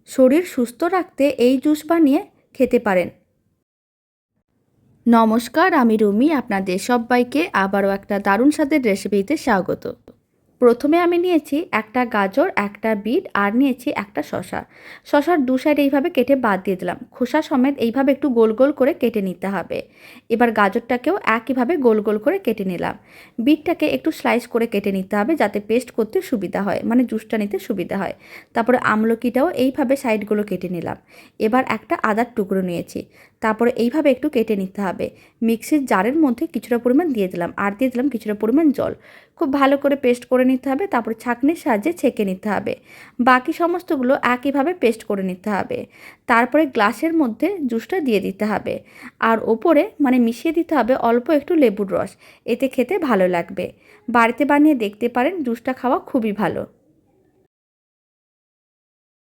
শরীর সুস্থ রাখতে এই জুস বানিয়ে খেতে পারেন। নমস্কার, আমি রুমি। আপনাদের সবাইকে আবারও একটা দারুণ স্বাদের রেসিপিতে স্বাগত। প্রথমে আমি নিয়েছি একটা গাজর, একটা বিট আর নিয়েছি একটা শসা। শসার দু সাইড এইভাবে কেটে বাদ দিয়ে দিলাম। খোসা সমেত এইভাবে একটু গোল গোল করে কেটে নিতে হবে। এবার গাজরটাকেও একইভাবে গোল গোল করে কেটে নিলাম। বিটটাকে একটু স্লাইস করে কেটে নিতে হবে যাতে পেস্ট করতে সুবিধা হয়, মানে জুসটা নিতে সুবিধা হয়। তারপরে আমলকিটাও এইভাবে সাইডগুলো কেটে নিলাম। এবার একটা আদার টুকরো নিয়েছি, তারপরে এইভাবে একটু কেটে নিতে হবে। মিক্সির জারের মধ্যে কিছুটা পরিমাণ দিয়ে দিলাম, আর দিয়ে দিলাম কিছুটা পরিমাণ জল। খুব ভালো করে পেস্ট করে নিতে হবে। তারপরে ছাঁকনির সাহায্যে ছেঁকে নিতে হবে। বাকি সমস্তগুলো একইভাবে পেস্ট করে নিতে হবে। তারপরে গ্লাসের মধ্যে জুসটা দিয়ে দিতে হবে, আর ওপরে মানে মিশিয়ে দিতে হবে অল্প একটু লেবুর রস। এতে খেতে ভালো লাগবে। বাড়িতে বানিয়ে দেখতে পারেন, জুসটা খাওয়া খুবই ভালো।